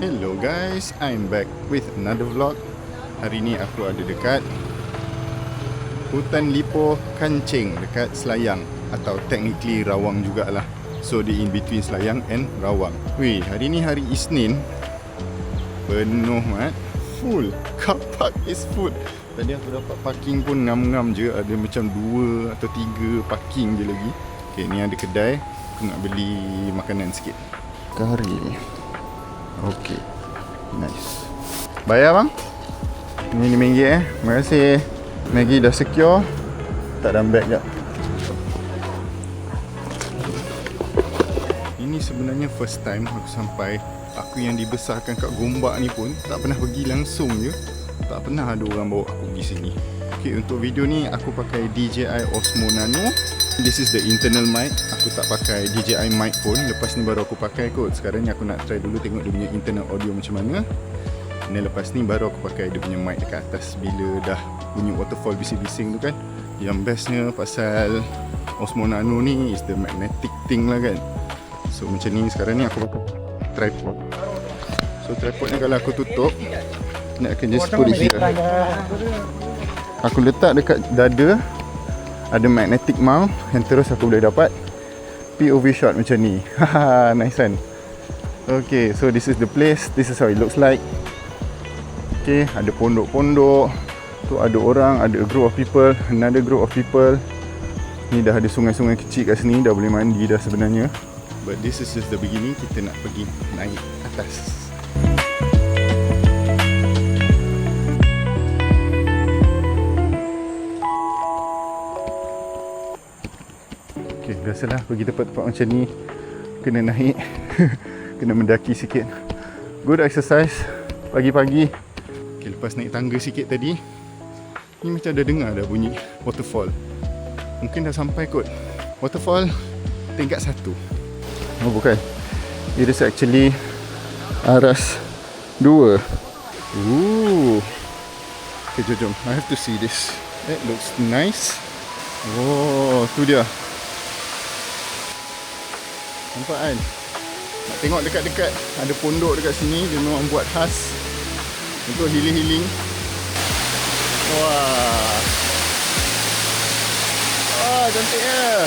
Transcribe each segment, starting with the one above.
Hello guys, I'm back with another vlog. Hari ni aku ada dekat Hutan Lipoh Kancing dekat Selayang, atau technically Rawang jugalah. So di in between Selayang and Rawang. Weh, hari ni hari Isnin. Penuh mat. Full. Car park is full. Tadi aku dapat parking pun ngam-ngam je. Ada macam 2 atau 3 parking je lagi. Okay, ni ada kedai. Aku nak beli makanan sikit. Kari. Okay, nice. Bayar bang? Ni RM5 Terima kasih. Maggi dah secure. Tak dalam bag jap. Ini sebenarnya first time aku sampai. Aku yang dibesarkan kat Gombak ni pun tak pernah pergi langsung je. Tak pernah ada orang bawa aku pergi sini. Okay, untuk video ni aku pakai DJI Osmo Nano. This is the internal mic. Aku tak pakai DJI mic pun. Lepas ni baru aku pakai kot. Sekarang ni aku nak try dulu tengok dia punya internal audio macam mana. Dan lepas ni baru aku pakai dia punya mic dekat atas. Bila dah bunyi waterfall bising-bising tu kan. Yang bestnya pasal Osmo Nano ni is the magnetic thing lah kan. So macam ni sekarang ni aku pakai tripod. So tripod ni kalau aku tutup, nak akan just put it here. Aku letak dekat dada. Ada magnetic mount yang terus aku boleh dapat POV shot macam ni. Haha, nice kan? Okay, so this is the place. This is how it looks like. Okay, ada pondok-pondok. Tu ada orang, ada a group of people, another group of people. Ni dah ada sungai-sungai kecil kat sini, dah boleh mandi dah sebenarnya. But this is just the beginning. Kita nak pergi naik atas. Okay, biasalah pergi tempat-tempat macam ni kena naik, kena mendaki sikit. Good exercise pagi-pagi. Okay, lepas naik tangga sikit tadi, ni macam dah dengar dah bunyi waterfall. Mungkin dah sampai kot. Waterfall tingkat 1. Oh bukan, it is actually aras 2. Okay, jom. I have to see this. That looks nice. Oh, tu dia. Nampak kan? Nak tengok dekat-dekat. Ada pondok dekat sini. Dia memang buat khas untuk healing-healing. Wah, cantiknya.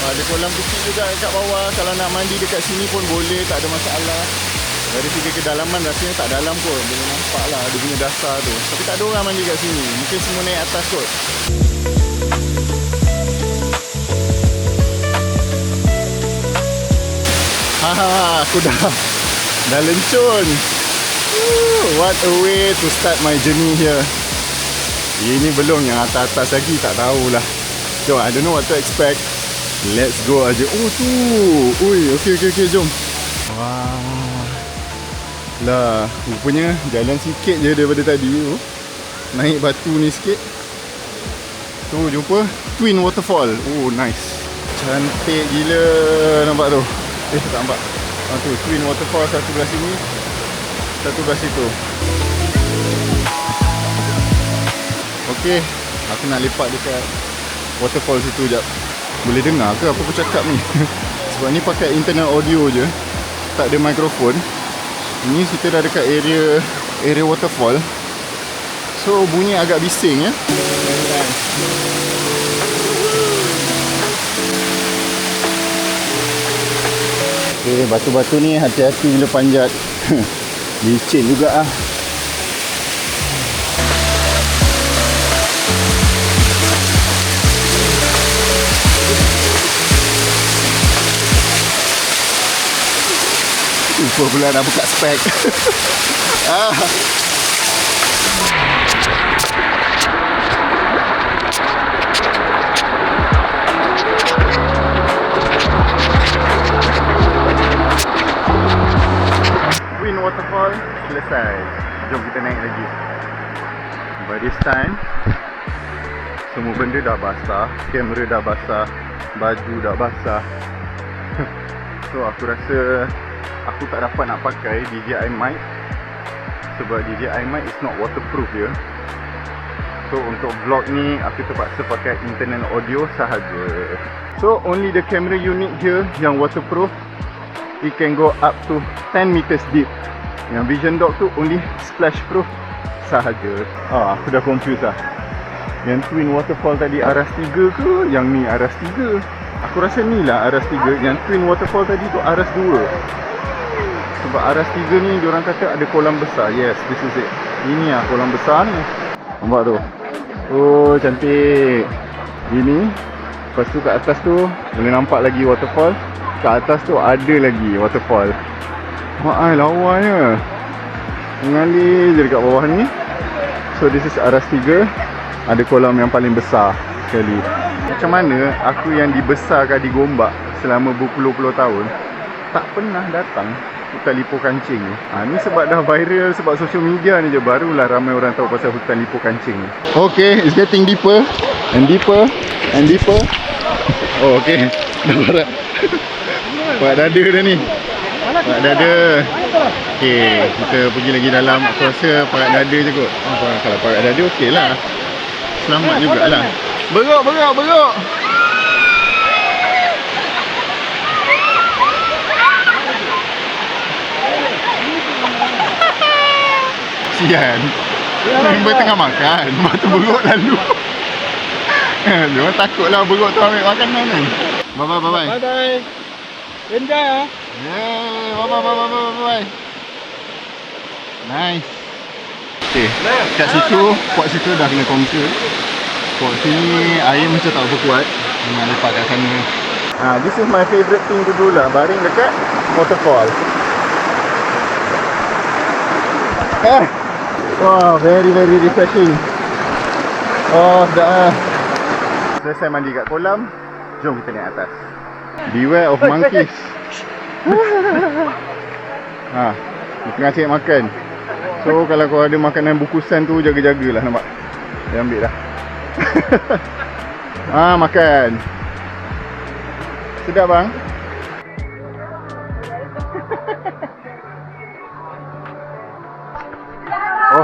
Ada kolam kecil juga dekat bawah. Kalau nak mandi dekat sini pun boleh, tak ada masalah. Dari segi kedalaman rasanya tak dalam pun. Boleh nampak lah dia punya dasar tu. Tapi tak ada orang mandi kat sini. Mungkin semua naik atas kot. Haha, aku dah lencun. What a way to start my journey here. Ini belum yang atas-atas lagi, tak tahulah. Jom, I don't know what to expect. Let's go aja. Oh tu. Ui, okay, jom. Wah. Lah, rupanya jalan sikit je daripada tadi. Naik batu ni sikit. Tu, jumpa Twin Waterfall. Oh, nice. Cantik gila nampak tu. Tak nampak. Tu Twin Waterfall, satu belah sini, satu belah situ. Okey, aku nak lepak dekat waterfall situ jap. Boleh dengar ke apa aku cakap ni? Sebab ni pakai internal audio je, tak ada mikrofon. Ini kita dah dekat area waterfall. So bunyi agak bising ya. Okay, batu-batu ni hati-hati bila panjat. Licin juga ah. Lupa pula nak buka spek. Twin Waterfall selesai. Jom kita naik lagi. By this time semua benda dah basah. Kamera dah basah, baju dah basah. So aku rasa aku tak dapat nak pakai DJI mic. Sebab DJI mic is not waterproof ya. So untuk vlog ni aku terpaksa pakai internal audio sahaja. So only the camera unit here yang waterproof it can go up to 10 meters deep. Yang Vision Dog tu only splash proof sahaja. Aku dah confused lah. Yang Twin Waterfall tadi Aras 3 ke? Yang ni Aras 3? Aku rasa ni lah Aras 3. Yang Twin Waterfall tadi tu Aras 2. Sebab Aras 3 ni diorang kata ada kolam besar. Yes, this is it. Ini lah kolam besar ni. Nampak tu? Oh, cantik. Ini. Lepas tu kat atas tu boleh nampak lagi waterfall. Kat atas tu ada lagi waterfall. Wah, lawanya. Mengalir je dekat bawah ni. So this is Aras 3. Ada kolam yang paling besar sekali. Macam mana aku yang dibesarkan di Gombak selama berpuluh-puluh tahun tak pernah datang hutan Lipur Kancing ni. Ni sebab dah viral, sebab social media ni je barulah ramai orang tahu pasal hutan Lipur Kancing ni. Okay, it's getting deeper and deeper and deeper. Oh, okay. Dah barat. Pak dada dah ni. Pak dada. Okay, kita pergi lagi dalam. Aku rasa parat dada je kot. Kalau parat dada okey lah. Selamat jugalah. Beruk, beruk, beruk. Sian. Member tengah makan. Lepas tu beruk lalu. Dia orang takut lah beruk tu ambil makanan ni. Bye bye bye bye. Bye bye. Enjoy ah. Yeah, bye bye bye bye bye bye. Nice. Okay, kat situ, pot situ dah kena conquer. Pot sini air macam tak apa kuat. Nak lepak kat sana. This is my favourite thing to do lah. Baring dekat waterfall. Wow, very very refreshing. Oh, dah. Selesai mandi kat kolam, jom kita naik atas. Beware of monkeys. Dia tengah cari makan. So kalau kau ada makanan bukusan tu, jaga-jagalah, nampak? Dia ambil dah. Makan. Sedap bang? Oh.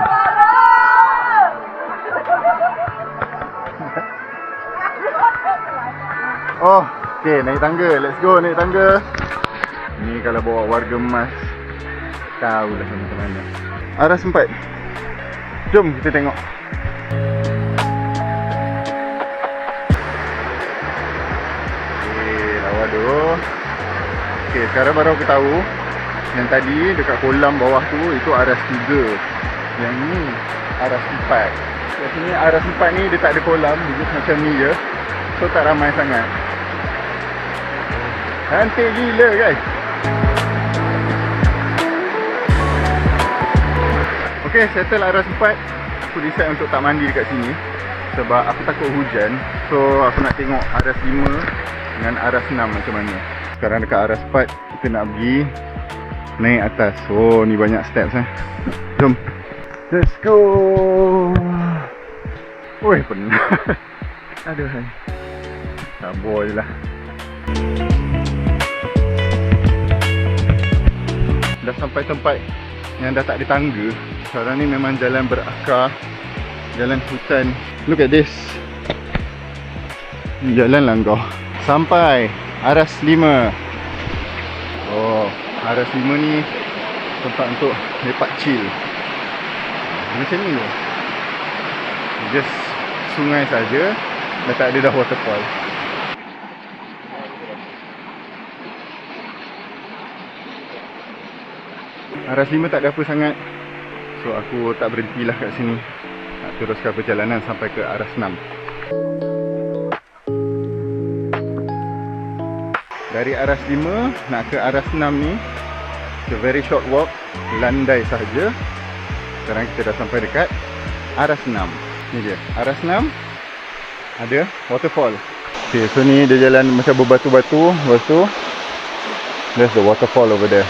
Oh, okay, naik tangga. Let's go naik tangga. Ni kalau bawa warga emas, tahulah macam mana. Aras 4. Jom kita tengok. Okay, lawa tu. Okay, sekarang baru aku tahu yang tadi dekat kolam bawah tu itu Aras 3. Yang ni Aras 4. Kat sini Aras 4 ni dia tak ada kolam, dia just macam ni je. So tak ramai sangat. Cantik gila guys. Okay, settle Aras 4. Aku decide untuk tak mandi dekat sini sebab aku takut hujan. So aku nak tengok Aras 5 dengan Aras 6 macam mana. Sekarang dekat Aras 4, kita nak pergi naik atas. Oh, ni banyak steps Jom. Let's go. Oi, penat. Aduh. Sabar je lah. Dah sampai tempat yang dah tak ada tangga. Sekarang ni memang jalan berakar, jalan hutan. Look at this. Jalan lah kau. Sampai Aras 5. Oh, Aras 5 ni tempat untuk lepak chill. Macam ni loh. Just sungai saja, dah tak ada dah waterfall. Aras 5 tak ada apa sangat. So aku tak berhentilah kat sini. Nak teruskan perjalanan sampai ke Aras 6. Dari Aras 5 nak ke Aras 6 ni, it's a very short walk, landai sahaja. Sekarang kita dah sampai dekat Aras 6. Ni dia, Aras 6 ada waterfall. Okay, so ni dia jalan macam berbatu-batu. Lepas tu there's the waterfall over there.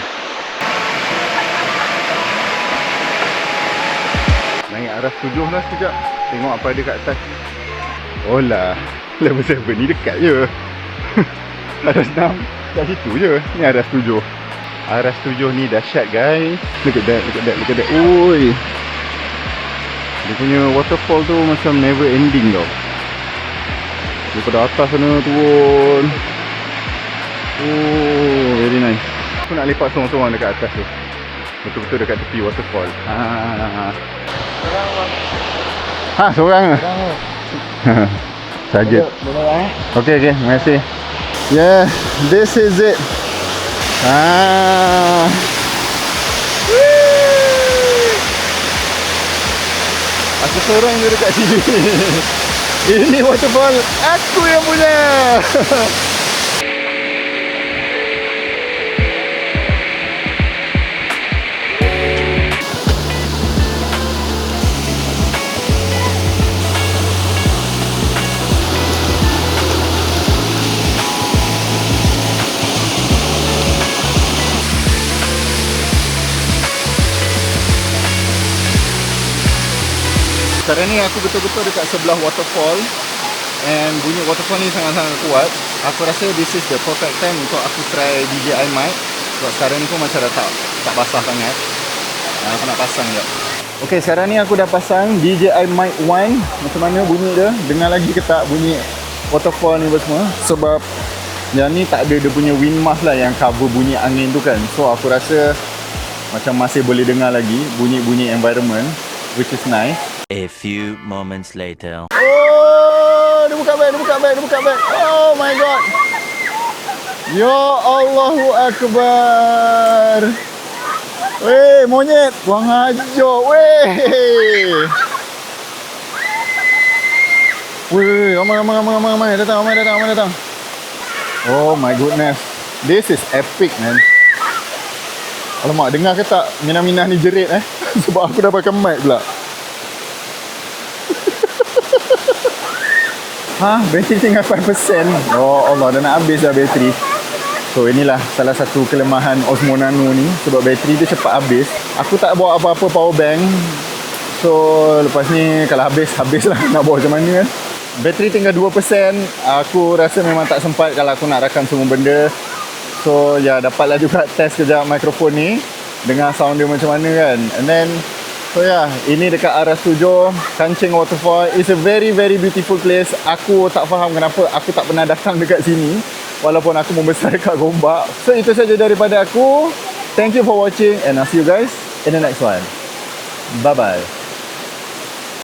Naik Aras 7 lah sekejap. Tengok apa ada kat atas. Oh lah, level 7 ni dekat je. Aras 6 kat situ je. Ni Aras 7. Aras 7 ni dahsyat guys. Look at that, look at that, look at that. Oi, dia punya waterfall tu macam never ending tau. Daripada atas sana turun. Oh, very nice. aku nak lepak seorang-seorang dekat atas tu. Betul-betul dekat tepi waterfall. Seorang ke? Saja. Boleh Okay, terima kasih. Yeah, this is it. Aku seorang je dekat sini. Ini waterfall aku yang punya. Sekarang ni aku betul-betul dekat sebelah waterfall. And bunyi waterfall ni sangat-sangat kuat. Aku rasa this is the perfect time untuk aku try DJI mic. Sebab sekarang ni pun macam dah tak basah sangat. Aku nak pasang jap. Okay, sekarang ni aku dah pasang DJI mic 1. Macam mana bunyi dia? Dengar lagi ke tak bunyi waterfall ni semua? Sebab yang ni tak ada dia punya wind mask lah yang cover bunyi angin tu kan. So aku rasa macam masih boleh dengar lagi bunyi-bunyi environment, which is nice. A few moments later. Oh, dia buka beg. Oh my god. Ya Allahu Akbar. Weh, monyet. Buang hajar, weh. Weh, ramai datang. Oh my goodness. This is epic, man. Alamak, dengar ke tak minah-minah ni jerit sebab aku dah pakai mic pula. Bateri tinggal 5%. Oh Allah, dah nak habis dah bateri. So inilah salah satu kelemahan Osmo Nano ni. Sebab bateri dia cepat habis. Aku tak bawa apa-apa power bank. So lepas ni kalau habis lah. Nak bawa macam mana kan. Bateri tinggal 2%. Aku rasa memang tak sempat kalau aku nak rakam semua benda. So ya, dapatlah juga test kejap mikrofon ni. Dengar sound dia macam mana kan. And then so ya, ini dekat arah 7 Kancing Waterfall. It's a very very beautiful place. Aku tak faham kenapa aku tak pernah datang dekat sini walaupun aku membesar dekat Gombak. So itu saja daripada aku. Thank you for watching and I'll see you guys in the next one. Bye bye.